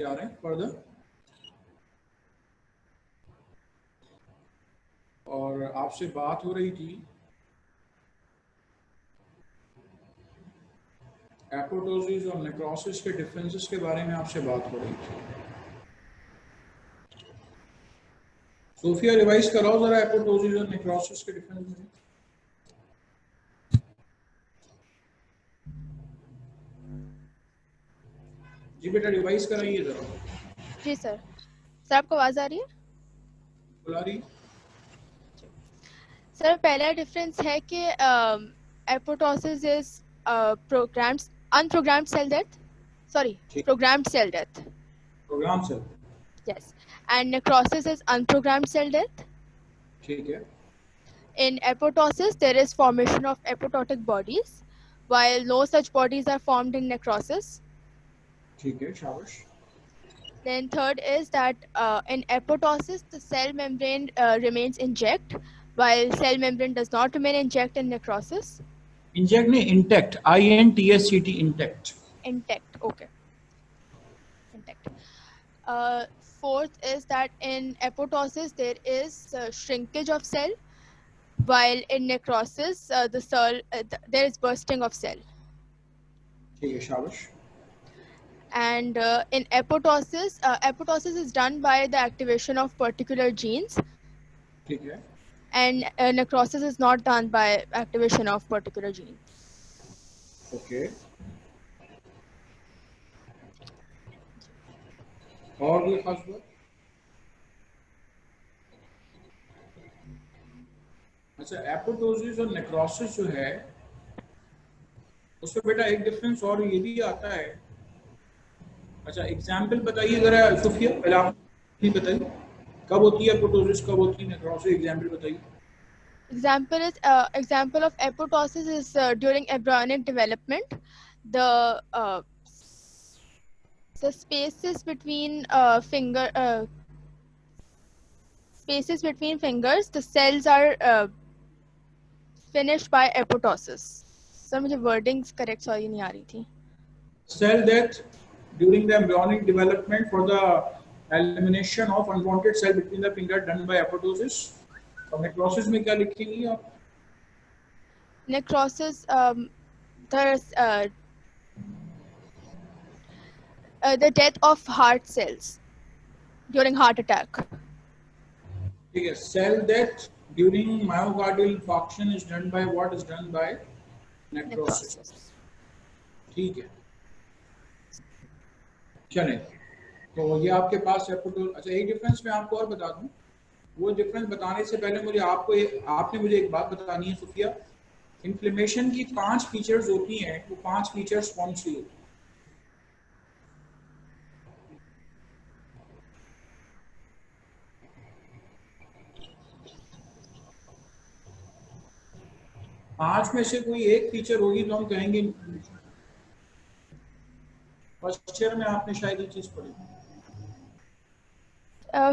जा रहे हैं फर्दर। और आपसे बात हो रही थी एपोप्टोसिस और नेक्रोसिस के डिफरेंसेस के बारे में आपसे बात हो रही थी। सोफिया रिवाइज कराओ जरा एपोप्टोसिस और नेक्रोसिस के डिफरेंस में। जी बेटा रिवाइज कराइए जरा। जी सर। सर आपको आवाज आ रही है? बुला रही। सर पहला डिफरेंस है कि apoptosis is programmed unprogrammed cell death, sorry programmed cell death, program cell. yes, and necrosis is unprogrammed cell death. ठीक है। In apoptosis there is formation of apoptotic bodies while no such bodies are formed in necrosis. ठीक है, शाबाश। Then third is that in apoptosis the cell membrane remains intact while cell membrane does not remain intact in necrosis. Inject नहीं, intact, INTECT, intact. Intact, okay, intact. Fourth is that in apoptosis there is shrinkage of cell while in necrosis the cell there is bursting of cell. ठीक है, शाबाश। And in apoptosis, apoptosis is done by the activation of particular genes, ठीक है। and necrosis is not done by activation of particular genes. Okay. और कोई खास बात? अच्छा, एपोप्टोसिस और नेक्रोसिस जो है उसमें बेटा एक डिफरेंस और ये भी आता है। अच्छा, एग्जाम्पल बताइए जरा सुफिया, पहले आप ही बताइए कब होती है एपोप्टोसिस, कब होती है नेक्रोसिस, एग्जाम्पल बताइए। Example of apoptosis is during embryonic development. The spaces between spaces between fingers, the cells are finished by apoptosis. Sir मुझे वर्डिंग्स करेक्ट सॉरी नहीं आ रही थी। Cell death during the embryonic development for the elimination of unwanted cell between the finger done by apoptosis। और necrosis में क्या लिखेंगी आप? Necrosis, the death of heart cells during heart attack. ठीक है, cell death during myocardial infarction is done by what is done by necrosis। ठीक है, चले तो ये आपके पास एपोप्टोसिस। अच्छा, एक डिफरेंस मैं आपको और बता दूं। वो डिफरेंस बताने से पहले मुझे आपने मुझे एक बात बतानी है सुफिया। इन्फ्लेमेशन की 5 फीचर्स होती हैं, वो 5 फीचर्स कौन सी होती हैं? पांच में से कोई एक फीचर होगी तो हम कहेंगे इन्फ्लेमेशन। फर्स्ट ईयर में आपने शायद ये चीज पढ़ी।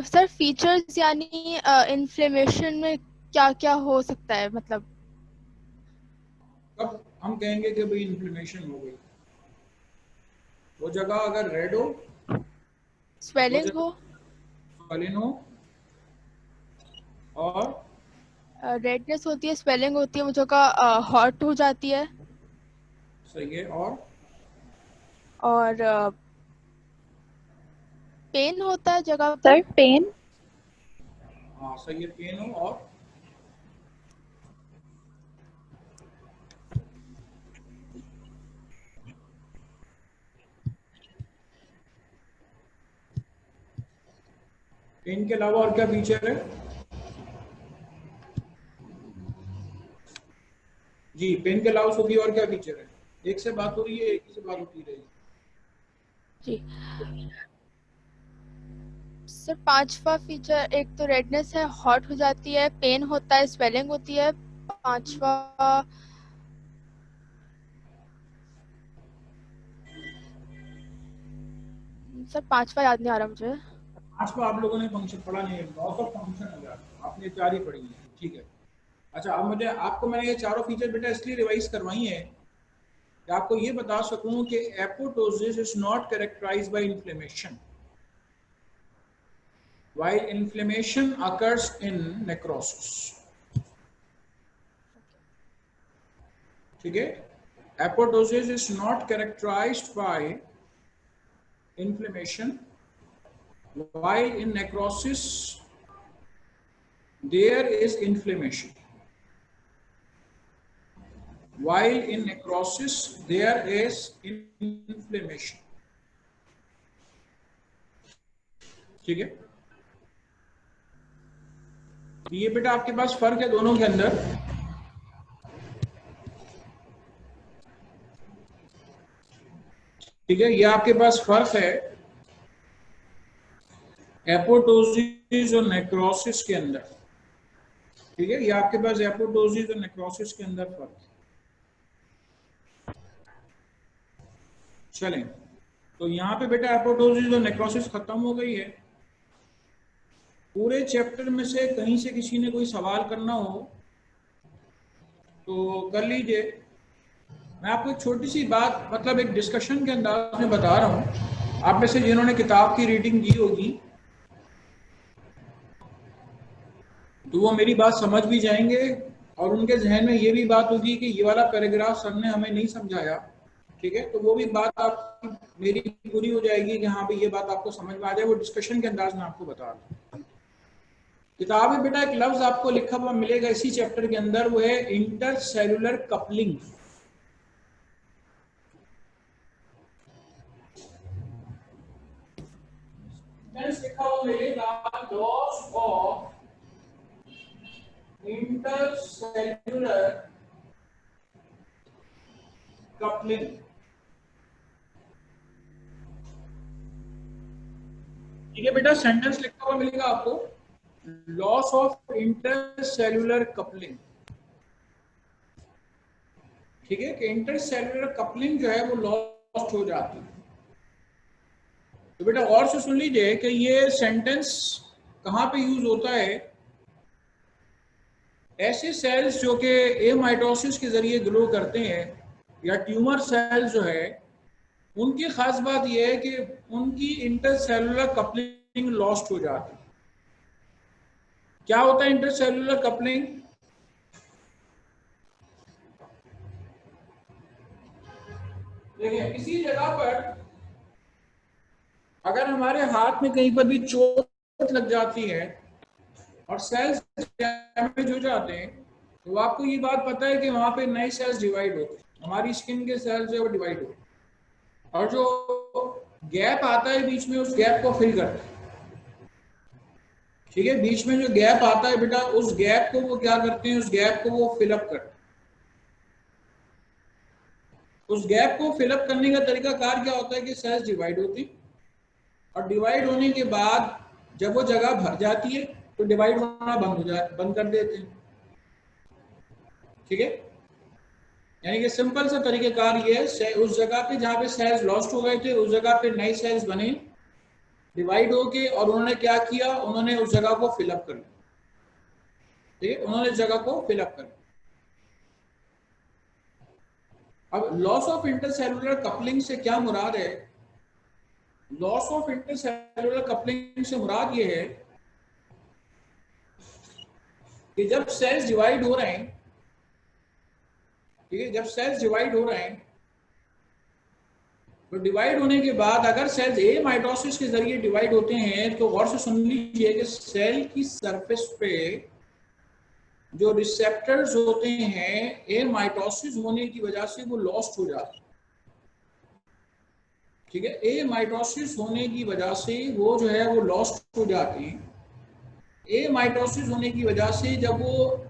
सर फीचर्स यानी इन्फ्लेमेशन में क्या क्या हो सकता है, मतलब कब हम कहेंगे कि भाई इन्फ्लेमेशन हो गई? वो जगह अगर रेड हो, स्वेलिंग हो, स्वेलिंग हो और रेडनेस होती है, स्वेलिंग होती है, वो जगह हॉट हो जाती है। सही है। और पेन होता है जगह पर। Sir pen. हाँ सही है, पेन हो। और पेन के अलावा और क्या फीचर है? जी, पेन के अलावा सुबह और क्या फीचर है? एक से बात हो रही है, एक ही से बात होती रहेगी। जी सर, पांचवा फीचर एक तो रेडनेस है, हॉट हो जाती है, पेन होता है, स्वेलिंग होती है। पांचवा सर पांचवा याद नहीं आ रहा मुझे। पांचवा आप लोगों ने फंक्शन पढ़ा नहीं है, लॉस ऑफ फंक्शन हो गया, आपने 4 ही पढ़ी है। ठीक है। अच्छा, अब मुझे आपको मैंने ये चारों फीचर बेटा इसलिए रिवाइज करवाई है कि आपको ये बता सकूं कि apoptosis is not characterised by inflammation. while inflammation occurs in necrosis. ठीक है, apoptosis is not characterized by inflammation, while in necrosis there is inflammation. While in necrosis there is inflammation. ठीक है, ये बेटा आपके पास फर्क है दोनों के अंदर। ठीक है, ये आपके पास फर्क है एपोटोसिस और नेक्रोसिस के अंदर। ठीक है, ये आपके पास एपोटोसिस और नेक्रोसिस के अंदर फर्क है। चलें, तो यहाँ पे बेटा एपोटोसिस और नेक्रोसिस खत्म हो गई है। पूरे चैप्टर में से कहीं से किसी ने कोई सवाल करना हो तो कर लीजिए। मैं आपको एक छोटी सी बात, मतलब एक डिस्कशन के अंदाज में बता रहा हूँ। आप में से जिन्होंने किताब की रीडिंग की होगी तो वो मेरी बात समझ भी जाएंगे और उनके जहन में ये भी बात होगी कि ये वाला पैराग्राफ सर ने हमें नहीं समझाया। ठीक है, तो वो भी बात आपकी मेरी पूरी हो जाएगी कि हाँ भाई ये बात आपको समझ में आ जाए। वो डिस्कशन के अंदाज में आपको बता रहा हूँ। किताब में बेटा एक लफ्ज आपको लिखा हुआ मिलेगा इसी चैप्टर के अंदर, वो है इंटरसेलुलर कपलिंग। लिखा हुआ मिलेगा लॉस ऑफ इंटरसेलुलर कपलिंग। ठीक है बेटा, सेंटेंस लिखा हुआ मिलेगा आपको, लॉस ऑफ इंटरसेलुलर कपलिंग। ठीक है, कि इंटरसेलुलर कपलिंग जो है वो लॉस्ट हो जाती है। तो बेटा और से सुन लीजिए कि ये सेंटेंस कहां पे यूज होता है। ऐसे सेल्स जो कि एमाइटोसिस के जरिए ग्रो करते हैं या ट्यूमर सेल्स जो है, उनकी खास बात यह है कि उनकी इंटरसेलुलर कपलिंग लॉस्ट हो जाती है। क्या होता है इंटरसेलुलर कपलिंग? देखिए, किसी जगह पर अगर हमारे हाथ में कहीं पर भी चोट लग जाती है और सेल्स डैमेज हो जाते हैं तो आपको ये बात पता है कि वहां पे नए सेल्स डिवाइड होते हैं। हमारी स्किन के सेल्स जो है वो डिवाइड होते हैं और जो गैप आता है बीच में, उस गैप को फिल करते हैं। ठीक है, बीच में जो गैप आता है बेटा, उस गैप को वो क्या करते हैं, उस गैप को वो फिलअप करते हैं। उस गैप को फिलअप करने का तरीका कार क्या होता है कि सेल्स डिवाइड होती है और डिवाइड होने के बाद जब वो जगह भर जाती है तो डिवाइड होना बंद कर देते हैं। ठीक है, यानी कि सिंपल सा तरीकेकार ये है, उस जगह पे जहां पे सेल्स लॉस्ट हो गए थे उस जगह पे नए सेल्स बने डिवाइड होके, और उन्होंने क्या किया, उन्होंने उस जगह को फिलअप कर लिया। ठीक है, उन्होंने जगह को फिलअप कर लिया। अब लॉस ऑफ इंटरसेलुलर कपलिंग से क्या मुराद है? लॉस ऑफ इंटरसेलुलर कपलिंग से मुराद ये है कि जब सेल्स डिवाइड हो रहे हैं, ठीक है, जब सेल्स डिवाइड हो रहे हैं तो डिवाइड होने के बाद अगर सेल्स ए माइटोसिस के जरिए डिवाइड होते हैं तो गौर से सुन लीजिए कि सेल की सरफेस पे जो रिसेप्टर्स होते हैं ए माइटोसिस होने की वजह से वो लॉस्ट हो जाते हैं। ठीक है, ए माइटोसिस होने की वजह से वो जो है वो लॉस्ट हो जाते हैं। ए माइटोसिस होने की वजह से जब वो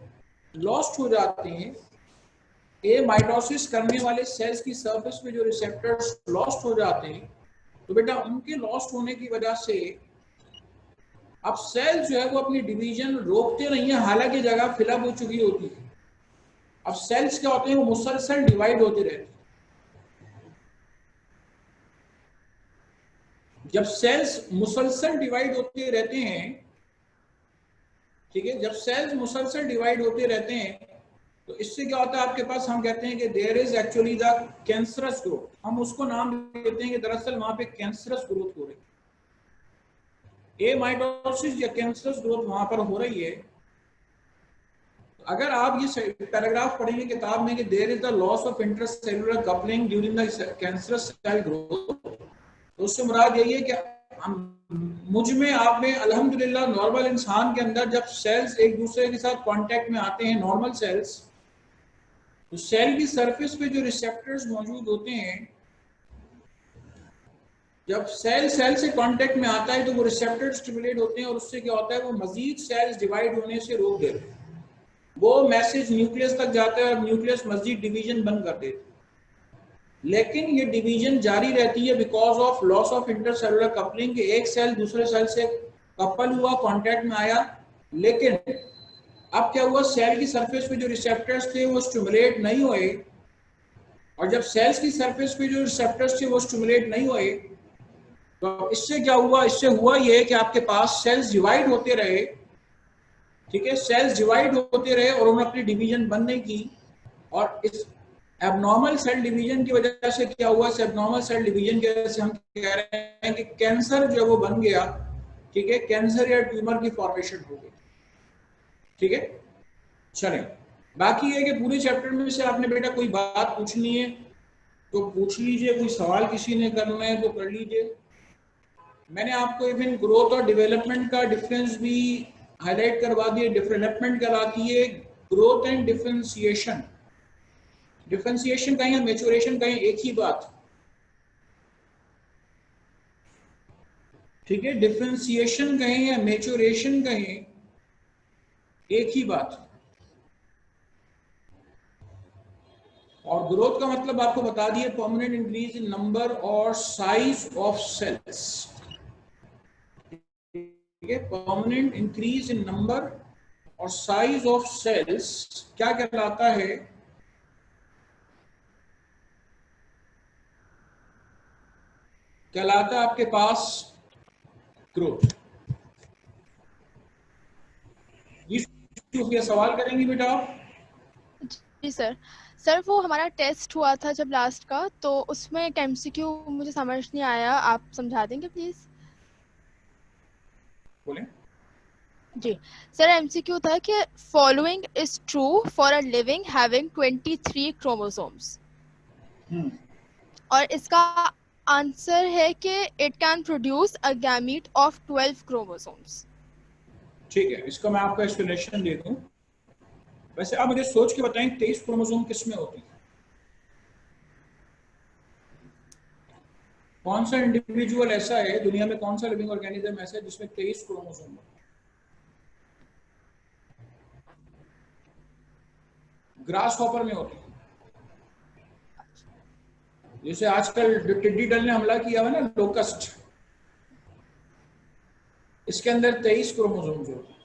लॉस्ट हो जाते हैं, ए माइटोसिस करने वाले सेल्स की सरफेस पे जो रिसेप्टर्स लॉस्ट हो जाते हैं, तो बेटा उनके लॉस्ट होने की वजह से अब सेल्स जो है वो अपनी डिवीजन रोकते नहीं है, हालांकि जगह फिलअप हो चुकी होती है। अब सेल्स क्या होते हैं, वो मुसलसल डिवाइड होते रहते हैं। जब सेल्स मुसलसल डिवाइड होते रहते हैं, ठीक है, जब सेल्स मुसलसल डिवाइड होते रहते हैं तो इससे क्या होता है आपके पास, हम कहते हैं कि there is actually the cancerous growth. हम उसको नाम देते हैं कि दरअसल वहां पे कैंसरस ग्रोथ हो रही है। ए माइटोसिस या कैंसरस ग्रोथ वहां पर हो रही है। अगर आप ये पैराग्राफ पढ़ेंगे किताब में कि there is the loss of intracellular coupling during the cancerous cell growth, तो उससे मुराद यही है कि मुझ में, आप में, अल्हम्दुलिल्लाह नॉर्मल इंसान के अंदर जब सेल्स एक दूसरे के साथ कांटेक्ट में आते हैं, नॉर्मल सेल्स, तो सेल की सरफेस पे जो रिसेप्टर्स मौजूद होते हैं, जब सेल सेल से कांटेक्ट में आता है तो वो रिसेप्टर स्टिमुलेट होते हैं और उससे क्या होता है, वो मजीद सेल्स डिवाइड होने से रोक देते हैं। वो मैसेज न्यूक्लियस तक जाता है और न्यूक्लियस मजीद डिवीजन बंद कर देते हैं। लेकिन ये डिवीजन जारी रहती है because of loss of intercellular coupling, के एक सेल दूसरे सेल से कपल हुआ, कांटेक्ट में आया, लेकिन अब क्या हुआ, सेल की सरफेस पे जो रिसेप्टर्स थे वो स्टिमुलेट नहीं हुए, और जब सेल्स की सरफेस पे जो रिसेप्टर्स थे वो स्टिमुलेट नहीं हुए, तो इससे क्या हुआ, इससे हुआ ये कि आपके पास सेल्स डिवाइड होते रहे, ठीक है, सेल्स डिवाइड होते रहे और उन्होंने अपनी डिवीजन बंद नहीं की, और इस एबनॉर्मल सेल डिवीजन की वजह से क्या हुआ, इस एबनॉर्मल सेल डिवीजन की वजह से हम कह रहे हैं कि कैंसर जो वो बन गया, ठीक है, कैंसर या ट्यूमर की फॉर्मेशन हो गई, ठीक है। चलें, बाकी है कि पूरे चैप्टर में से आपने बेटा कोई बात पूछनी है तो पूछ लीजिए, कोई सवाल किसी ने करना है तो कर लीजिए। मैंने आपको इवन ग्रोथ और डेवलपमेंट का डिफरेंस भी हाईलाइट करवा दिया। डेवलपमेंट कहलाती है ग्रोथ एंड डिफरेंशिएशन। डिफरेंशिएशन कहें या मैच्योरेशन कहें, एक ही बात, ठीक है। डिफरेंशिएशन कहें या मैच्योरेशन कहें, एक ही बात। और ग्रोथ का मतलब आपको बता दिए, परमानेंट इंक्रीज इन नंबर और साइज ऑफ सेल्स, ठीक है। परमानेंट इंक्रीज इन नंबर और साइज ऑफ सेल्स क्या कहलाता है, कहलाता है आपके पास ग्रोथ। ये सवाल करेंगी बेटा आप? जी सर। सर वो हमारा टेस्ट हुआ था जब लास्ट का, तो उसमें एक एमसीक्यू मुझे समझ नहीं आया, आप समझा देंगे प्लीज? बोले। जी सर, एमसीक्यू था कि following is true for a living having 23 chromosomes, और इसका आंसर है कि it can produce a gamete of 12 chromosomes. ठीक है, इसका मैं आपको एक्सप्लेनेशन दे दूं। वैसे आप मुझे सोच के बताएं 23 क्रोमोसोम किस में होते हैं? कौन सा इंडिविजुअल ऐसा है दुनिया में, कौन सा लिविंग ऑर्गेनिज्म ऐसा है जिसमें 23 क्रोमोसोम होते हैं? ग्रास हॉपर में होते हैं। जैसे आजकल जो टिड्डी दल ने हमला किया हुआ ना, लोकस्ट, इसके अंदर 23 क्रोमोसोम होते हैं।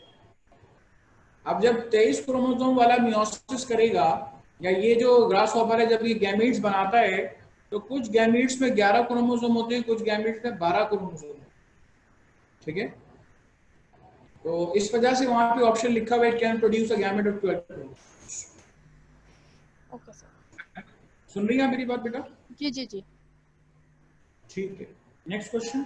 अब जब 23 क्रोमोसोम वाला मियोसिस करेगा, या ये जो ग्रास हॉपर है जब ये गैमीट्स बनाता है, तो कुछ गैमीट्स में 11 क्रोमोसोम होते हैं, कुछ गैमीट्स में 12 क्रोमोसोम होते हैं, ठीक है। तो इस वजह से वहां पे ऑप्शन लिखा हुआ है, can produce a gamete of 12। Okay sir. सुन रही हैं मेरी बात बेटा? जी जी जी। ठीक है, नेक्स्ट क्वेश्चन।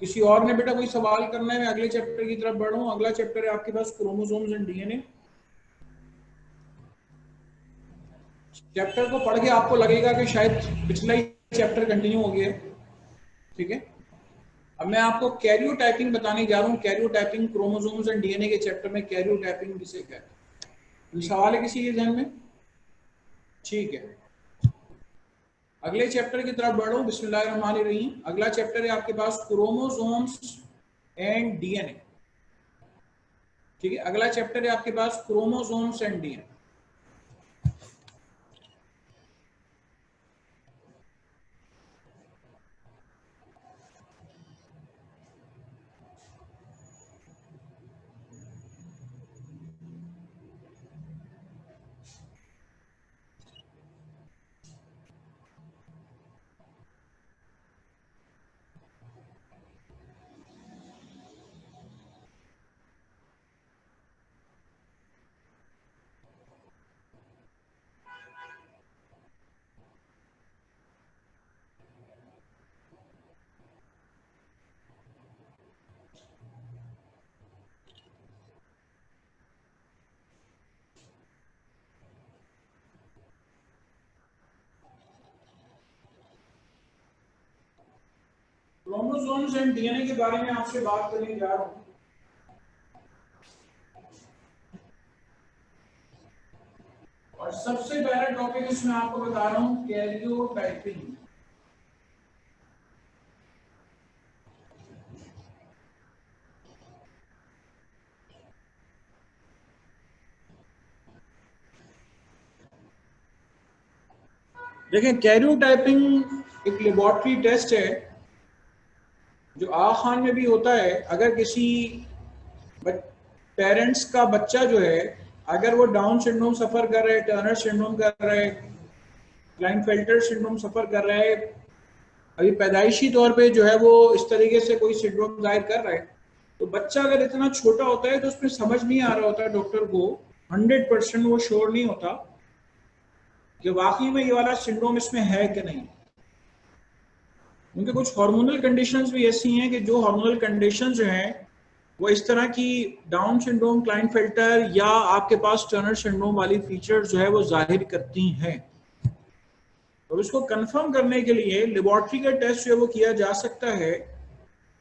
किसी और ने बेटा कोई सवाल करना है? मैं अगले चैप्टर की तरफ बढ़ूं। अगला चैप्टर है आपके पास क्रोमोसोम्स एंड डीएनए। चैप्टर को पढ़ के आपको लगेगा कि शायद पिछला ही चैप्टर कंटिन्यू हो गया है, ठीक है। अब मैं आपको कैरियोटाइपिंग बताने जा रहा हूँ। कैरियोटाइपिंग, क्रोमोसोम्स एंड डीएनए के चैप्टर में कैरियोटाइपिंग किसे कहते हैं? सवाल है किसी के ध्यान में? ठीक है, अगले चैप्टर की तरफ बढ़ो। बिस्मिल्लाहिर्रहमानिर्रहीम। अगला चैप्टर है आपके पास क्रोमोसोम्स एंड डीएनए, ठीक है। अगला चैप्टर है आपके पास chromosomes and DNA. Chromosomes and DNA के बारे में आपसे बात करने जा रहा हूं। और सबसे पहला टॉपिक इसमें आपको बता रहा हूं कैरियोटाइपिंग। देखें, कैरियोटाइपिंग एक लेबोरेटरी टेस्ट है जो आखान में भी होता है। अगर किसी पेरेंट्स का बच्चा जो है, अगर वो डाउन सिंड्रोम सफर कर रहे, टर्नर सिंड्रोम कर रहे, क्लाइनफेल्टर सिंड्रोम सफर कर रहा है, अभी पैदाइशी तौर पे जो है वो इस तरीके से कोई सिंड्रोम जाहिर कर रहा है, तो बच्चा अगर इतना छोटा होता है तो उसमें समझ नहीं आ रहा होता डॉक्टर को, 100% वो श्योर नहीं होता कि वाकई में ये वाला सिंड्रोम इसमें है कि नहीं। क्योंकि कुछ हार्मोनल कंडीशंस भी ऐसी हैं कि जो हार्मोनल कंडीशंस जो हैं वो इस तरह की डाउन सिंड्रोम, क्लाइनफेल्टर या आपके पास टर्नर सिंड्रोम वाली फीचर्स जो है वो जाहिर करती हैं। और उसको कंफर्म करने के लिए लेबोरेटरी का टेस्ट जो है वो किया जा सकता है।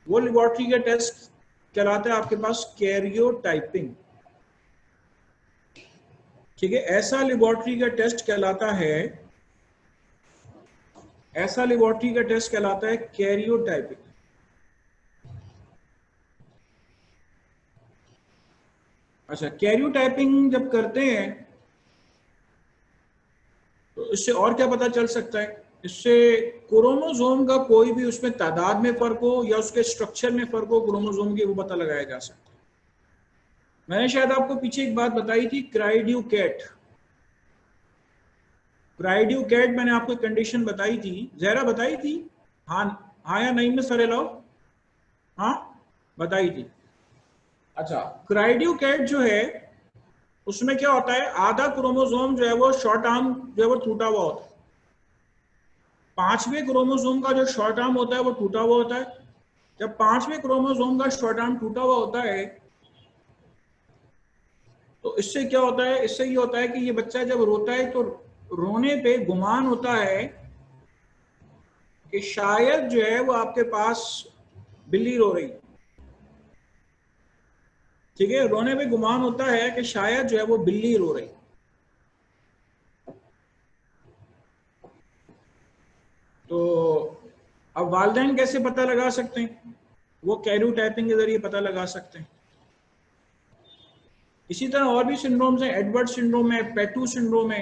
वो लेबोरेटरी का टेस्ट कहलाता है आपके पास कैरियोटाइपिंग। ठीक है, ऐसा लेबोरेटरी का टेस्ट कहलाता है, ऐसा लेबोरेटरी का टेस्ट कहलाता है कैरियोटाइपिंग। अच्छा, कैरियोटाइपिंग जब करते हैं तो इससे और क्या पता चल सकता है? इससे क्रोमोसोम का कोई भी उसमें तादाद में फर्क हो या उसके स्ट्रक्चर में फर्क हो क्रोमोसोम के, वो पता लगाया जा सकता है। मैंने शायद आपको पीछे एक बात बताई थी, क्राइड्यूकैट। क्राइड्यूकैट मैंने आपको कंडीशन बताई थी, जहरा बताई थी, हाँ हाँ या नहीं में सरे लाओ, हाँ बताई थी। अच्छा, क्राइड्यूकैट जो है उसमें क्या होता है, आधा क्रोमोसोम जो है वो शॉर्ट आर्म जो है वो टूटा हुआ होता है। 5वें क्रोमोसोम का जो शॉर्ट आर्म होता है वो टूटा हुआ होता है। जब 5वें क्रोमोसोम का शॉर्ट आर्म टूटा हुआ होता है तो इससे क्या होता है, इससे ये होता है कि ये बच्चा जब रोता है तो रोने पे गुमान होता है कि शायद जो है वो आपके पास बिल्ली रो रही। ठीक है, रोने पे गुमान होता है कि शायद जो है वो बिल्ली रो रही। तो अब वालिदैन कैसे पता लगा सकते हैं? वो कैरियोटाइपिंग के जरिए पता लगा सकते हैं। इसी तरह और भी सिंड्रोम्स हैं, एडवर्ड सिंड्रोम है, पेटू सिंड्रोम है।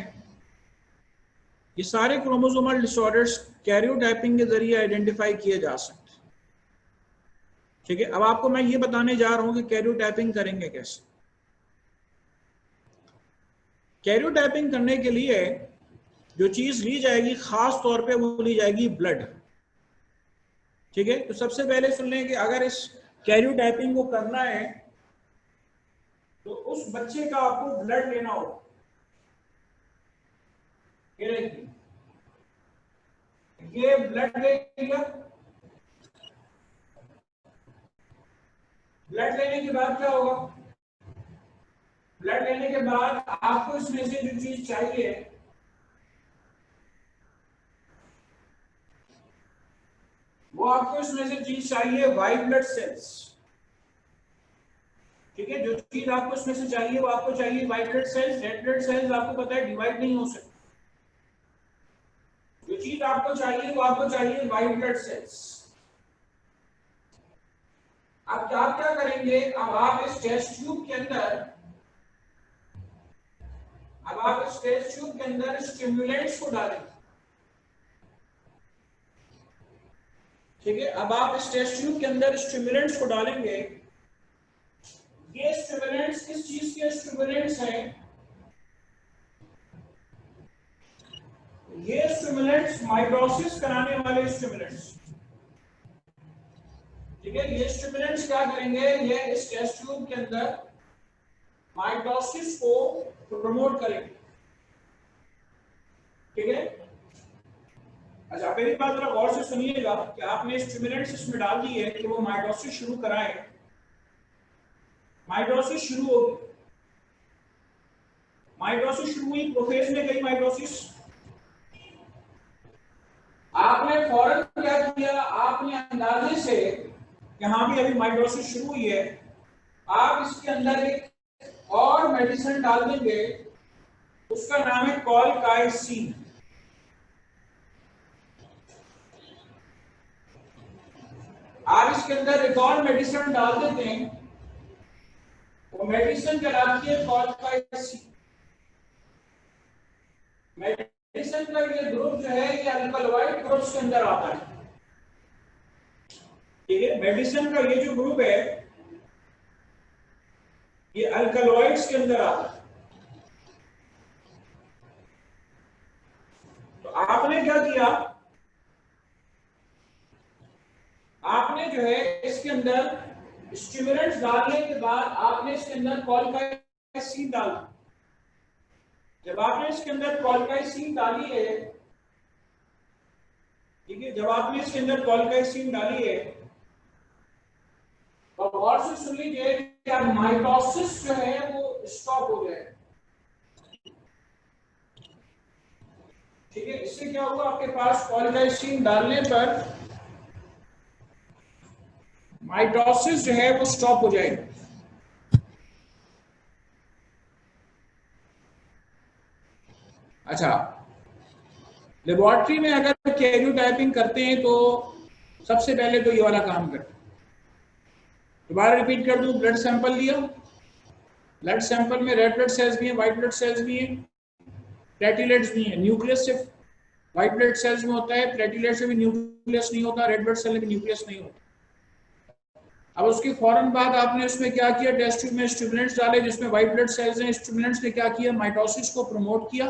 ये सारे क्रोमोसोमल डिसऑर्डर्स कैरियोटाइपिंग के जरिए आइडेंटिफाई किए जा सकते हैं। ठीक है, अब आपको मैं ये बताने जा रहा हूं कि कैरियोटाइपिंग करेंगे कैसे। कैरियोटाइपिंग करने के लिए जो चीज ली जाएगी खास तौर पे वो ली जाएगी ब्लड। ठीक है, तो सबसे पहले सुन लें कि अगर इस कैरियोटाइपिंग को करना है तो उस बच्चे का आपको ब्लड लेना होगा। ये ब्लड ले लिया। ब्लड लेने के बाद क्या होगा? ब्लड लेने के बाद आपको इसमें से जो चीज चाहिए वो आपको इसमें से चीज चाहिए व्हाइट ब्लड सेल्स। ठीक है, जो चीज आपको इसमें से चाहिए वो आपको चाहिए white blood cells. Red blood cells आपको पता है डिवाइड नहीं हो सकते। जो चीज आपको चाहिए वो आपको चाहिए व्हाइट ब्लड सेल्स। अब आप क्या करेंगे, अब आप इस टेस्ट ट्यूब के अंदर स्टिमुलेंट्स को डालेंगे। ठीक है, अब आप इस टेस्ट ट्यूब के अंदर स्टिमुलेंट्स को डालेंगे। ये स्टिमुलेंट्स किस चीज के स्टिमुलेंट्स हैं? ये स्टिमुलेंट्स माइटोसिस कराने वाले स्टिमुलेंट्स। ठीक है, ये स्टिमुलेंट्स क्या करेंगे, ये इस टेस्ट ट्यूब के अंदर माइटोसिस को प्रमोट करेंगे। ठीक है, अच्छा मेरी बात जरा गौर से सुनिएगा कि आपने स्टिमुलेंट्स इसमें डाल दी है कि वो माइटोसिस शुरू कराएं। माइटोसिस शुरू होगी, माइटोसिस शुरू हुई, प्रोफेज में गई माइटोसिस। आपने फौरन क्या किया, आपने अंदाजे से यहाँ भी अभी माइटोसिस शुरू हुई है, आप इसके अंदर एक और मेडिसिन डाल देंगे, उसका नाम है कॉलकाइसिन। आप इसके अंदर एक और मेडिसिन डाल देते हैं, वो मेडिसिन कहलाती है कॉलकाइसिन। मेडिसिन का ये ग्रुप जो है ये अल्कलॉइड ग्रुप्स के अंदर आता है। ठीक है, मेडिसिन का ये जो ग्रुप है ये अल्कलॉइड्स के अंदर आता है। तो आपने क्या किया, आपने जो है इसके अंदर स्टिमुलेंट्स डालने के बाद आपने इसके अंदर कॉलकाइसिन डाला। जब आपने इसके अंदर कॉलकाइसिन डाली है, ठीक है, जब आपने इसके अंदर कॉलकाइसिन डाली है तो गौर से सुन लीजिए कि अब माइटोसिस जो है वो स्टॉप हो जाए। ठीक है, इससे क्या होगा, आपके पास कॉलकाइसिन डालने पर माइटोसिस जो है वो स्टॉप हो जाएगी। अच्छा, लेबोरेटरी में अगर कैरियोटाइपिंग करते हैं तो सबसे पहले तो ये वाला काम करते हैं। दोबारा रिपीट कर दूं, ब्लड सैंपल लिया, ब्लड सैंपल में रेड ब्लड सेल्स भी हैं, व्हाइट ब्लड सेल्स भी हैं, प्लेटलेट्स भी हैं। न्यूक्लियस सिर्फ व्हाइट ब्लड सेल्स में होता है, प्लेटलेट्स में भी न्यूक्लियस नहीं होता, रेड ब्लड सेल में भी न्यूक्लियस नहीं होता। अब उसके फौरन बाद आपने उसमें क्या किया, टेस्ट ट्यूब में स्टिमुलेंट्स डाले जिसमें व्हाइट ब्लड सेल्स हैं। स्टिमुलेंट्स ने क्या किया, माइटोसिस को प्रमोट किया।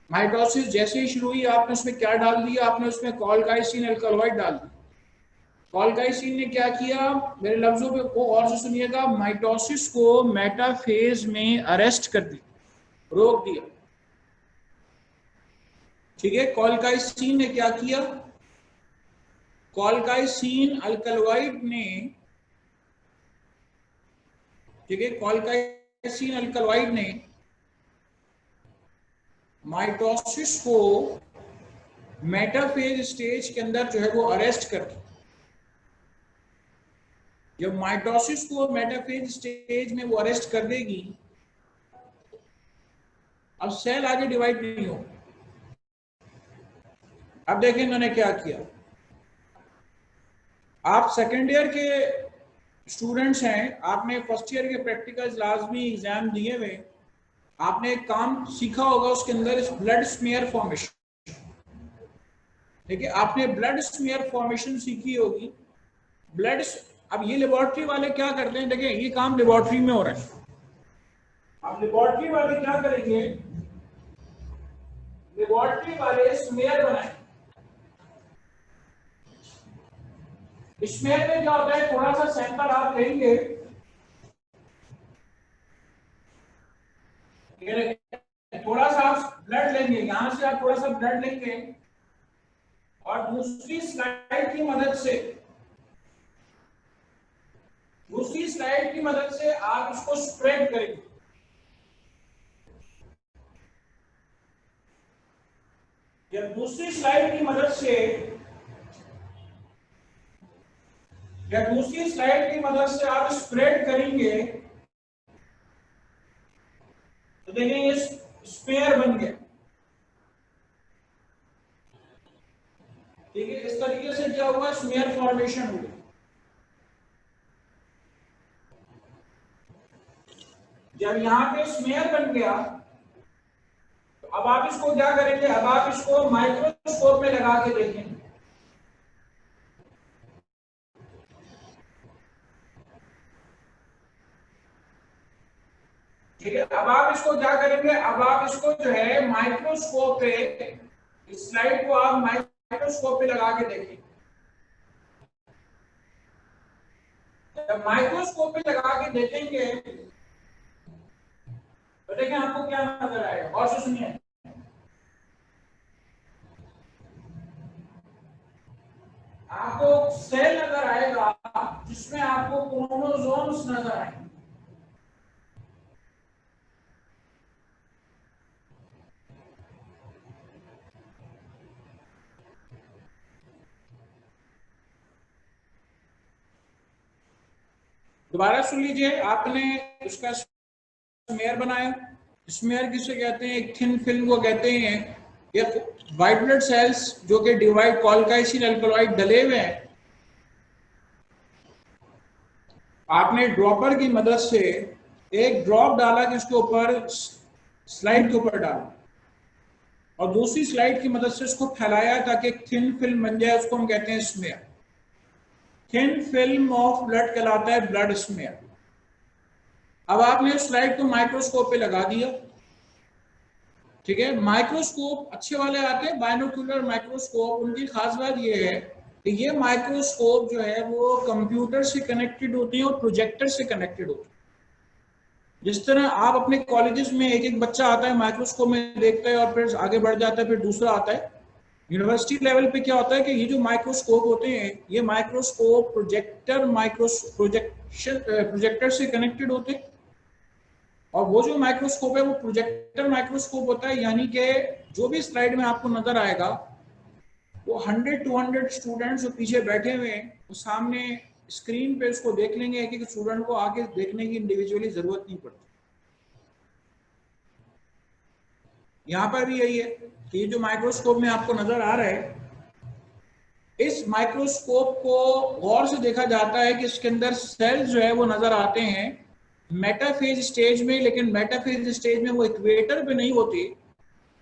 माइटोसिस जैसे ही शुरू हुई, आपने उसमें क्या डाल दिया, आपने उसमें कॉलकाइसिन अल्कलॉइड डाल दिया। कॉलकाइसिन ने क्या किया, मेरे लफ्जों पे को और से सुनिएगा, माइटोसिस को मेटाफेज में अरेस्ट कर दिया, रोक दिया। ठीक है, कॉलकाइसिन ने क्या किया, कॉलकाइसिन अल्कलॉइड ने, ठीक है, कॉलकाइसिन अल्कलॉइड ने माइटोसिस को मेटाफेज स्टेज के अंदर जो है वो अरेस्ट कर दिया। जब माइटोसिस को मेटाफेज स्टेज में वो अरेस्ट कर देगी, अब सेल आगे डिवाइड नहीं हो। अब देखें इन्होंने क्या किया, आप सेकेंड ईयर के स्टूडेंट्स हैं, आपने फर्स्ट ईयर के प्रैक्टिकल्स लाजमी एग्जाम दिए हुए, आपने एक काम सीखा होगा उसके अंदर, ब्लड स्मीयर फॉर्मेशन। देखिए, आपने ब्लड स्मीयर फॉर्मेशन सीखी होगी। ब्लड, अब ये लेबोरेटरी वाले क्या करते हैं, देखिए ये काम लेबोरेटरी में हो रहा है। अब लेबोरेटरी वाले क्या करेंगे, लेबोरेटरी वाले स्मीयर बनाएंगे। स्मीयर में क्या होता है, थोड़ा सा सैंपल आप लेंगे, थोड़ा सा आप ब्लड लेंगे, यहां से आप थोड़ा सा ब्लड लेंगे और दूसरी स्लाइड की मदद से, दूसरी स्लाइड की मदद से आप इसको स्प्रेड करेंगे। जब दूसरी स्लाइड की मदद से, जब दूसरी स्लाइड की मदद से आप स्प्रेड करेंगे तो देखिए ये स्पेयर बन गया। ठीक है, इस तरीके से क्या हुआ, स्मेयर फॉर्मेशन हुआ। जब यहाँ पे स्मेयर बन गया तो अब आप इसको क्या करेंगे, अब आप इसको माइक्रोस्कोप में लगा के देखेंगे। ठीक है, अब आप इसको क्या करेंगे, अब आप इसको जो है माइक्रोस्कोप पे, इस स्लाइड को आप माइक्रोस्कोप पे लगा के देखेंगे। जब माइक्रोस्कोप पे लगा के देखेंगे तो देखिए आपको क्या नजर आएगा, और से सुनिए। आपको सेल नजर आएगा जिसमें आपको क्रोमोसोम्स नजर आएंगे। दोबारा सुन लीजिए, आपने उसका स्मेयर बनाया, स्मेयर किसे कहते हैं, एक थिन फिल्म को कहते हैं। ये व्हाइट ब्लड सेल्स जो कि डिवाइड कॉलकाइसिन अल्कलॉइड डले हुए हैं, आपने ड्रॉपर की मदद से एक ड्रॉप डाला कि उसके ऊपर, स्लाइड के ऊपर डाला, और दूसरी स्लाइड की मदद से उसको फैलाया ताकि एक थिन फिल्म बन जाए, उसको हम कहते हैं smear. Thin film of blood कहलाता है ब्लड स्मेयर। अब आपने उस स्लाइड को माइक्रोस्कोप पे लगा दिया, ठीक है। माइक्रोस्कोप अच्छे वाले आते हैं, बायनोक्यूलर माइक्रोस्कोप। उनकी खास बात ये है कि ये माइक्रोस्कोप जो है वो कंप्यूटर से कनेक्टेड होती है और प्रोजेक्टर से कनेक्टेड होती है। जिस तरह आप अपने कॉलेजेस में एक एक बच्चा आता है, माइक्रोस्कोप में देखता है और फिर आगे बढ़ जाता है, फिर दूसरा आता है, यूनिवर्सिटी लेवल पे क्या होता है कि ये जो माइक्रोस्कोप होते हैं, ये माइक्रोस्कोप प्रोजेक्टर से कनेक्टेड होते हैं। और वो जो माइक्रोस्कोप है वो प्रोजेक्टर माइक्रोस्कोप होता है, यानी कि जो भी स्लाइड में आपको नजर आएगा वो 100-200 स्टूडेंट्स जो पीछे बैठे हुए हैं वो सामने स्क्रीन पे उसको देख लेंगे। एक एक स्टूडेंट को आगे देखने की इंडिविजुअली जरूरत नहीं पड़ती। यहाँ पर भी यही है कि जो माइक्रोस्कोप में आपको नजर आ रहा है, इस माइक्रोस्कोप को गौर से देखा जाता है कि इसके अंदर सेल्स जो है वो नजर आते हैं मेटाफेज स्टेज में। लेकिन मेटाफेज स्टेज में वो इक्वेटर पे नहीं होते।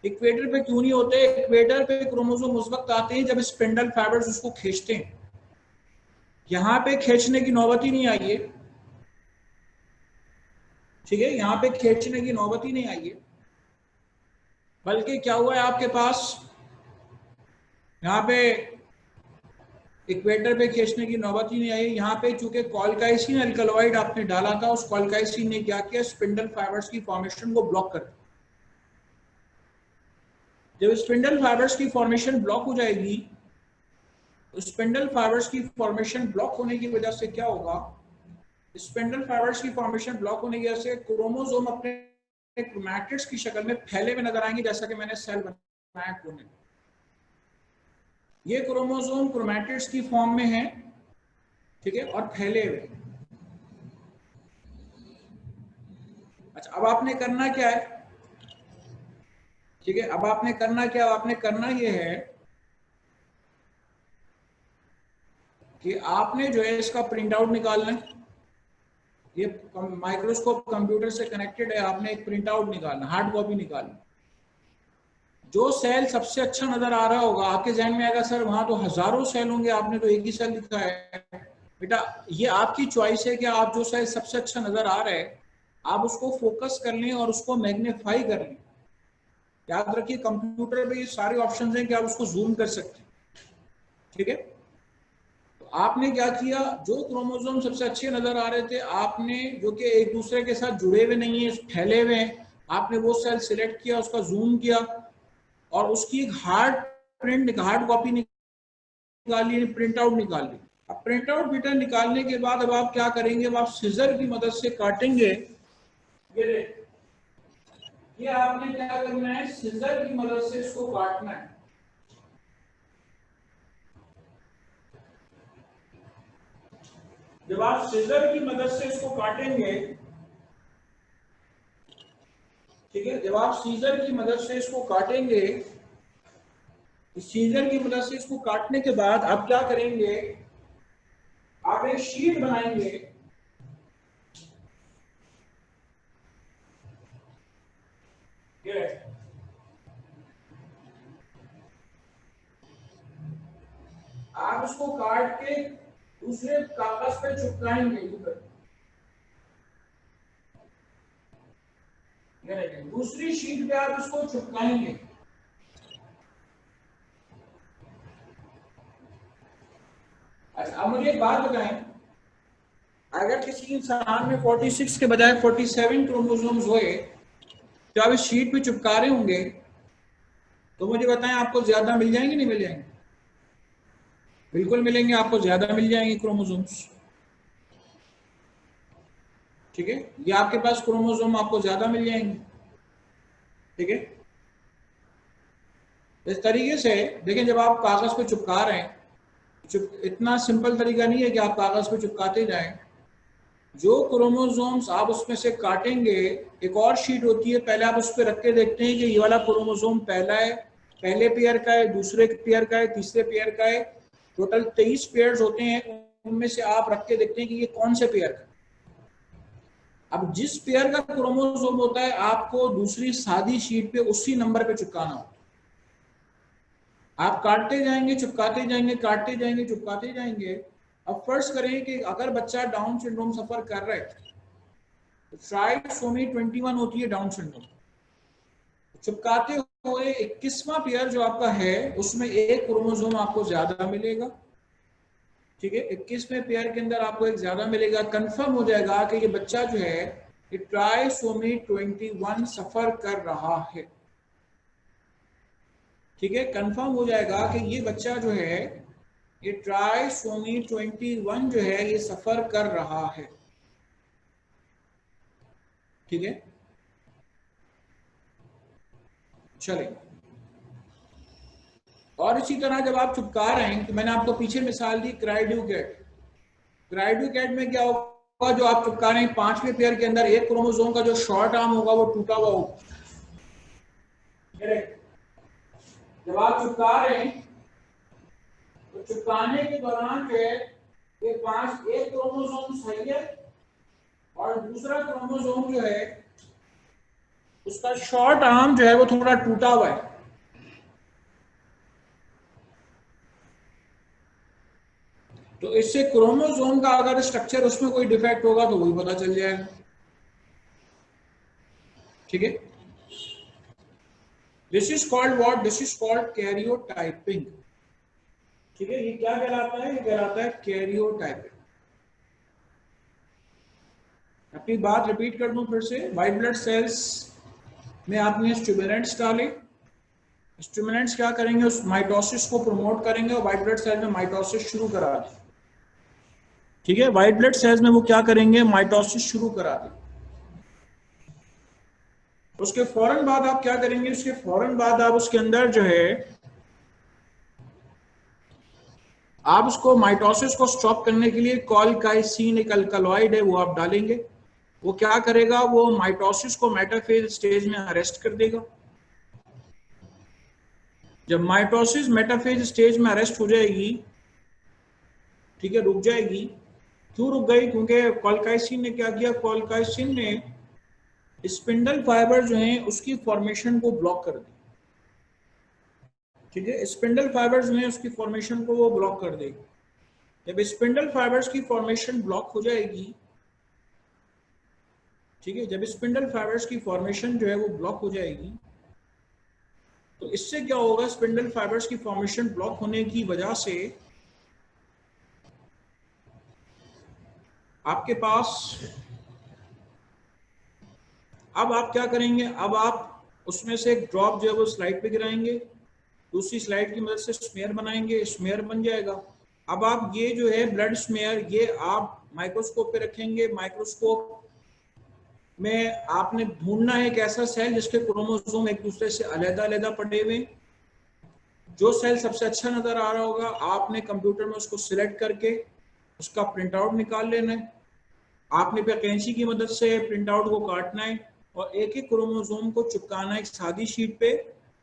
इक्वेटर पे क्यों नहीं होते? इक्वेटर पे क्रोमोसोम उस वक्त आते हैं जब स्पिंडल फाइबर्स उसको खींचते हैं। यहाँ पे खींचने की नौबत ही नहीं आई है, ठीक है, यहाँ पे खींचने की नौबत ही नहीं आई है। बल्कि क्या हुआ है आपके पास, यहाँ पे इक्वेटर पे खींचने की नौबत ही नहीं आई। यहाँ पे चूंकि कॉलकाइसिन अल्कलॉइड आपने डाला था, उस कॉलकाइसिन ने क्या किया, स्पिंडल फाइबर्स की फॉर्मेशन को ब्लॉक कर दिया। जब स्पिंडल फाइबर्स की फॉर्मेशन ब्लॉक हो जाएगी, तो स्पिंडल फाइबर्स की फॉर्मेशन ब्लॉक होने की वजह से क्या होगा, स्पिंडल फाइबर्स की फॉर्मेशन ब्लॉक होने की वजह से क्रोमोसोम अपने क्रोमैटिड्स की शक्ल में फैले हुए नजर आएंगे, जैसा कि मैंने सेल बनाया कोने में। ये क्रोमोसोम क्रोमैटिड्स की फॉर्म में है, ठीक है, और फैले हुए। अच्छा, अब आपने करना क्या है, ठीक है, अब आपने करना क्या, आपने करना ये है कि आपने जो है इसका प्रिंट आउट निकालना है। ये माइक्रोस्कोप कंप्यूटर से कनेक्टेड है, आपने एक प्रिंट आउट निकालना, हार्ड कॉपी निकालना। जो सेल सबसे अच्छा नजर आ रहा होगा, आपके जहन में आएगा सर वहां तो हजारों सेल होंगे, आपने तो एक ही सेल लिखा है। बेटा ये आपकी चॉइस है कि आप जो सेल सबसे अच्छा नजर आ रहा है आप उसको फोकस कर लें और उसको मैग्नीफाई कर लें। याद रखिए कंप्यूटर पे ये सारे ऑप्शंस हैं कि आप उसको जूम कर सकते हैं, ठीक है। तो आपने क्या किया, जो क्रोमोसोम सबसे अच्छे नजर आ रहे थे, आपने जो कि एक दूसरे के साथ जुड़े हुए नहीं है, फैले हुए हैं, आपने वो सेल सिलेक्ट किया, उसका जूम किया और उसकी एक हार्ड कॉपी निकाली, प्रिंट आउट निकाल ली। अब प्रिंट आउट बेटा निकालने के बाद अब आप क्या करेंगे, अब आप सीजर की मदद से काटेंगे। ये आपने क्या करना है, सीजर की मदद से इसको काटना है। जब आप सीजर की मदद से इसको काटेंगे, ठीक है, जब आप सीजर की मदद से इसको काटेंगे, सीजर की मदद से इसको काटने के बाद आप क्या करेंगे, आप एक शीट बनाएंगे। आप उसको काट के दूसरे कागज पे चिपकाएंगे, दूसरी शीट पे आप इसको चिपकाएंगे। अच्छा, अब मुझे एक बात बताएं, अगर किसी इंसान में 46 के बजाय 47 क्रोमोसोम्स हुए जो आप इस शीट पे चिपका रहे होंगे, तो मुझे बताएं आपको ज्यादा मिल जाएंगे नहीं मिल जाएंगे? बिल्कुल मिलेंगे, आपको ज्यादा मिल जाएंगे क्रोमोसोम्स, ठीक है, ये आपके पास क्रोमोसोम आपको ज्यादा मिल जाएंगे, ठीक है। इस तरीके से देखें, जब आप कागज पे चिपका रहे हैं, इतना सिंपल तरीका नहीं है कि आप कागज पे चिपकाते जाएं। जो क्रोमोसोम्स आप उसमें से काटेंगे, एक और शीट होती है, पहले आप उस पर रख के देखते हैं कि ये वाला क्रोमोसोम पहला है, पहले पेयर का है, दूसरे पेयर का है, तीसरे पेयर का है। टोटल 23 पेयर्स होते हैं, उनमें से आप रख के देखते हैं कि ये कौन से पेयर का। अब जिस पेयर का क्रोमोसोम होता है आपको दूसरी सादी शीट पे उसी नंबर पे चिपकाना होता है। आप काटते जाएंगे, चिपकाते जाएंगे, काटते जाएंगे, चिपकाते जाएंगे। अब फर्ज करें कि अगर बच्चा डाउन सिंड्रोम सफर कर रहा है, तो ट्राइसोमी 21 होती है डाउन सिंड्रोम। चिपकाते हुए 21वां पेयर जो आपका है उसमें एक क्रोमोसोम आपको ज्यादा मिलेगा, ठीक है। 21वें पेयर के अंदर आपको एक ज्यादा मिलेगा। कंफर्म हो जाएगा कि ये बच्चा जो है ये ट्राइसोमी 21 सफर कर रहा है, ठीक है। कंफर्म हो जाएगा कि ये बच्चा जो है ये ट्राइसोमी 21 जो है ये सफर कर रहा है, ठीक है। चलिए, और इसी तरह जब आप चिपका रहे हैं, तो मैंने आपको पीछे मिसाल दी क्राइड्यू कैट। क्राइड्यू कैट में क्या होगा, जो आप चिपका रहे हैं 5वें पेयर के अंदर एक क्रोमोसोम का जो शॉर्ट आर्म होगा वो टूटा हुआ होगा। जब आप चिपका रहे हैं तो चिपकाने के दौरान जो है ये एक क्रोमोसोम सही है और दूसरा क्रोमोसोम जो है उसका शॉर्ट आर्म जो है वो थोड़ा टूटा हुआ है। तो इससे क्रोमोसोम का अगर स्ट्रक्चर उसमें कोई डिफेक्ट होगा तो वही पता चल जाएगा, ठीक है। This is called what, this is called karyotyping, ठीक है। ये क्या कहलाता है, ये कहलाता है कैरियोटाइपिंग। अपनी बात रिपीट कर दूं फिर से, व्हाइट ब्लड सेल्स में आपने स्टिमुलेंट्स डाले। स्टिमुलेंट्स क्या करेंगे, उस माइटोसिस को प्रमोट करेंगे और व्हाइट ब्लड सेल में माइटोसिस शुरू करा दें, ठीक है। व्हाइट ब्लड सेल्स में वो क्या करेंगे, माइटोसिस शुरू करा दें। उसके फौरन बाद आप क्या करेंगे, उसके फौरन बाद आप उसके अंदर जो है आप उसको माइटोसिस को स्टॉप करने के लिए कॉलकाइसिन एक अल्कलॉइड है वो आप डालेंगे। वो क्या करेगा, वो माइटोसिस को मेटाफेज स्टेज में अरेस्ट कर देगा। जब माइटोसिस मेटाफेज स्टेज में अरेस्ट हो जाएगी, ठीक है, रुक जाएगी। क्यों रुक गई, क्योंकि कॉलकाइसिन ने क्या किया, कॉलकाइसिन ने स्पिंडल फाइबर जो है उसकी फॉर्मेशन को ब्लॉक कर दी, ठीक है। स्पिंडल फाइबर्स जो है उसकी फॉर्मेशन को वो ब्लॉक कर देगी। जब स्पिंडल फाइबर्स की फॉर्मेशन ब्लॉक हो जाएगी, ठीक है, जब स्पिंडल फाइबर्स की फॉर्मेशन जो है वो ब्लॉक हो जाएगी, तो इससे क्या होगा, स्पिंडल फाइबर्स की फॉर्मेशन ब्लॉक होने की वजह से आपके पास, अब आप क्या करेंगे, अब आप उसमें से एक ड्रॉप जो है वो स्लाइड पे गिराएंगे, दूसरी स्लाइड की मदद से स्मेयर बनाएंगे, स्मेयर बन जाएगा। अब आप ये जो है ब्लड स्मेयर ये आप माइक्रोस्कोप पे रखेंगे। माइक्रोस्कोप में आपने ढूंढना है एक ऐसा सेल जिसके क्रोमोसोम एक दूसरे से अलग-अलग पड़े हुए। जो सेल सबसे अच्छा नजर आ रहा होगा आपने कंप्यूटर में उसको सिलेक्ट करके उसका प्रिंट आउट निकाल लेना है। आपने फिर कैंची की मदद से प्रिंट आउट को काटना है और एक एक क्रोमोसोम को चिपकाना है एक सादी शीट पे।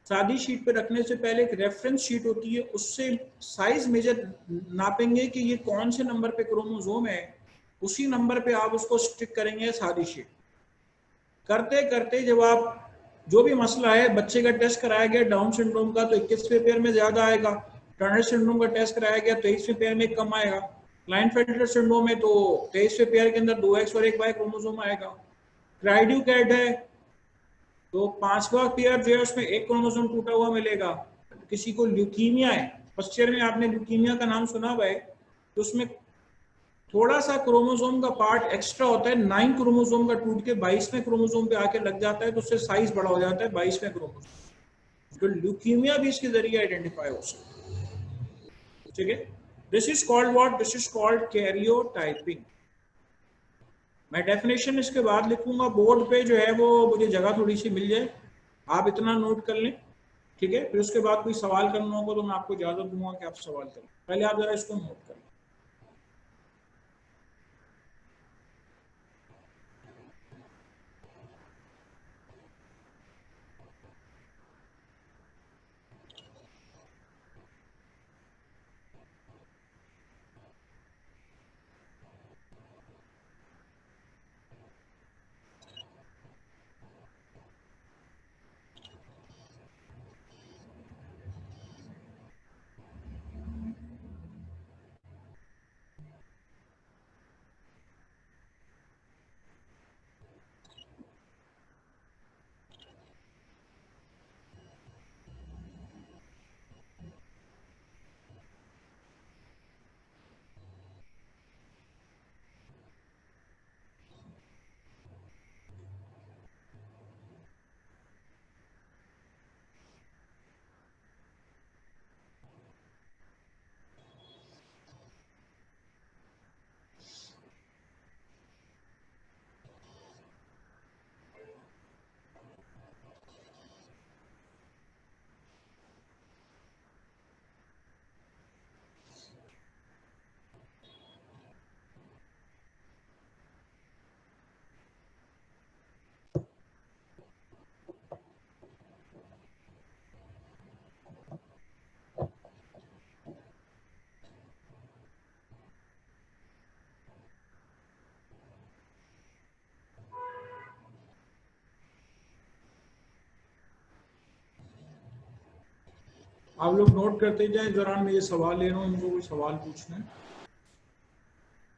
सादी शीट पे रखने से पहले एक रेफरेंस शीट होती है, उससे साइज मेजर नापेंगे कि ये कौन से नंबर पे क्रोमोसोम है, उसी नंबर पे आप उसको स्टिक करेंगे सादी शीट। करते करते जब आप जो भी मसला है, बच्चे का टेस्ट कराया गया डाउन सिंड्रोम का तो 21वें पेयर में ज्यादा आएगा, टर्नर सिंड्रोम का टेस्ट कराया गया 23वें पेयर में कम आएगा, क्लाइनफेल्टर सिंड्रोम में तो 23वें पेयर के अंदर 2x और 1y क्रोमोसोम आएगा। क्राइड्यू कैट है तो 5वां पेयर जो है उसमें एक क्रोमोसोम टूटा हुआ मिलेगा। किसी को ल्यूकीमिया है, फर्स्ट ईयर में आपने ल्यूकीमिया का नाम सुना हुआ है, तो उसमें थोड़ा सा क्रोमोसोम का पार्ट एक्स्ट्रा होता है, 9 क्रोमोसोम का टूट के 22वें क्रोमोसोम पे आके लग जाता है, तो उससे साइज बड़ा हो जाता है 22वें क्रोमोसोम। तो ल्यूकीमिया भी इसके जरिए आइडेंटिफाई हो सकता है, ठीक है। This is called what, this is called karyotyping. मैं डेफिनेशन इसके बाद लिखूंगा बोर्ड पे, जो है वो मुझे जगह थोड़ी सी मिल जाए, आप इतना नोट कर लें, ठीक है। फिर उसके बाद कोई सवाल करना होगा तो मैं आपको इजाजत दूंगा कि आप सवाल करें, पहले आप जरा इसको नोट करें। आप लोग नोट करते जाए, इस दौरान मैं ये सवाल ले रहा हूँ, इनको कोई सवाल पूछना है?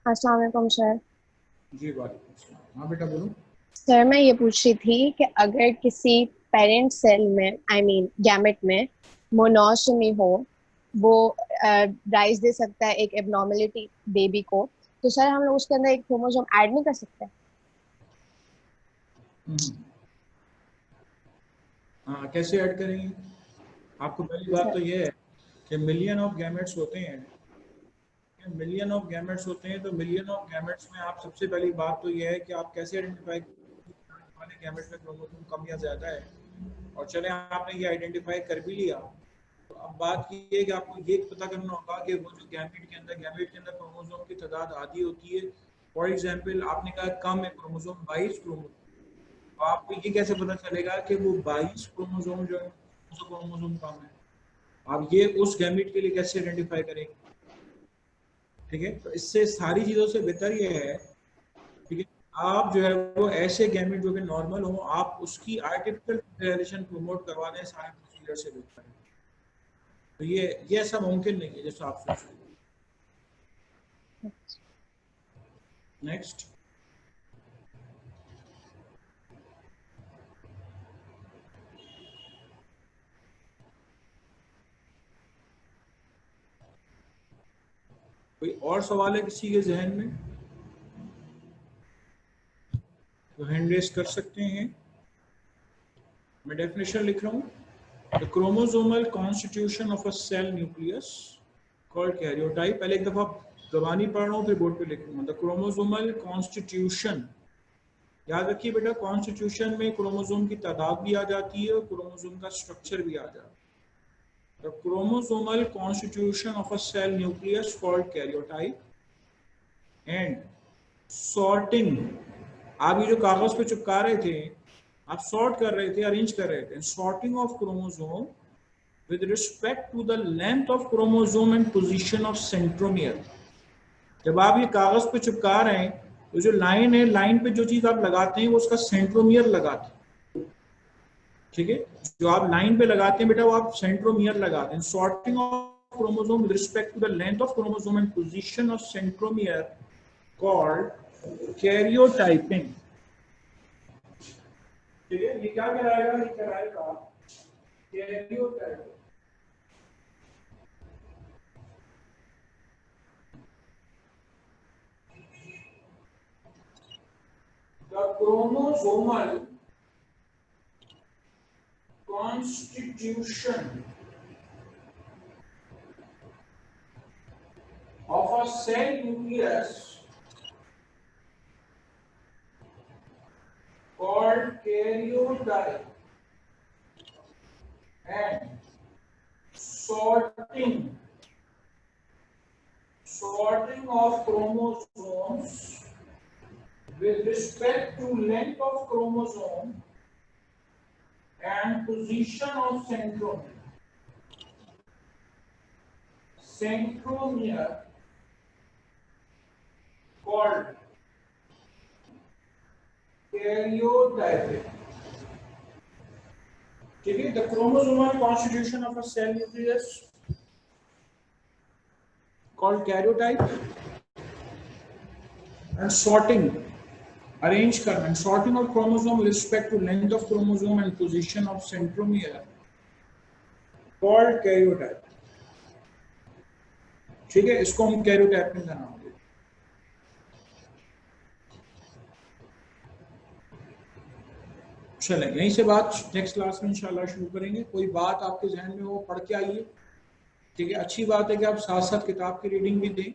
अस्सलाम वालेकुम सर। जी वालेकुम सलाम। हाँ बेटा बोलो। सर मैं ये पूछ रही थी कि अगर किसी पेरेंट सेल में गैमेट में मोनोसोमी हो, वो राइज दे सकता है एक एबनॉर्मलिटी बेबी को, तो सर हम लोग उसके अंदर एक क्रोमोसोम ऐड नहीं कर सकते? हाँ, कैसे ऐड करेंगे? आपको पहली बात सर तो ये है कि मिलियन ऑफ गैमेट्स होते हैं, मिलियन ऑफ गैमेट्स होते हैं, तो मिलियन ऑफ गैमेट्स में आप सबसे पहली बात तो ये है कि आप कैसे आइडेंटिफाई वाले गैमेट में क्रोमोसोम कम या ज्यादा है। और चले आपने ये आइडेंटिफाई कर भी लिया, तो अब बात ये है कि आपको ये पता करना होगा कि वो जो गैमेट के अंदर क्रोमोसोम की तादाद आधी होती है। फॉर एग्जांपल आपने कहा कम है क्रोमोसोम 22 क्रोमोसोम, तो आपको ये कैसे पता चलेगा कि वो 22 क्रोमोसोम जो है उसका क्रोमोसोम कम है? आप ये उस गैमेट के लिए कैसे आइडेंटिफाई करेंगे? ठीक है, तो इससे सारी चीजों से बेहतर ये है, ठीक है, आप जो है वो ऐसे गैमेट जो कि नॉर्मल हो, आप उसकी आर्टिफिशियल फर्टिलाइजेशन प्रमोट करवा दें सारे प्रोसीजर से बेहतर है। तो ये ऐसा मुमकिन नहीं है जैसा आप सोच रहे हैं। नेक्स्ट, कोई और सवाल है किसी के जहन में तो हैंड रेस कर सकते हैं। मैं डेफिनेशन लिख रहा हूँ। The chromosomal constitution of a cell nucleus called karyotype. पहले एक दफा जबानी पढ़ रहा हूँ फिर बोर्ड पे लिखूंगा। द क्रोमोसोमल कॉन्स्टिट्यूशन, याद रखिए बेटा, कॉन्स्टिट्यूशन में क्रोमोसोम की तादाद भी आ जाती है और क्रोमोसोम का स्ट्रक्चर भी आ जाता है। The chromosomal constitution of a cell nucleus called karyotype and sorting. आप ये जो कागज पे चिपका रहे थे, आप सॉर्ट कर रहे थे, अरेंज कर रहे थे। Sorting of chromosome with respect to the length of chromosome and position of centromere। जब आप ये कागज पे चिपका रहे हैं तो जो लाइन है, लाइन पे जो चीज आप लगाते हैं वो उसका सेंट्रोमियर लगाते हैं। ठीक है, जो आप लाइन पे लगाते हैं बेटा वो आप सेंट्रोमियर लगाते हैं। Sorting of chromosome with respect to the length of chromosome and position of centromere called karyotyping. ठीक है, ये क्या कराएगा? ये कराएगा karyotyping. The chromosomal constitution of a cell nucleus called karyotype and sorting of chromosomes with respect to length of chromosome and position of centromere called karyotyping। ठीक है, the chromosomal constitution of a cell nucleus called karyotype and sorting, arrange करना, and sorting of chromosome with respect to length of chromosome and position of centromere called karyotype। ठीक है, इसको हम karyotyping का नाम देते हैं। चलें, यहीं से बात नेक्स्ट क्लास में इंशाल्लाह शुरू करेंगे। कोई बात आपके जहन में हो पढ़ के आइए। ठीक है, अच्छी बात है कि आप साथ साथ किताब की रीडिंग भी दें।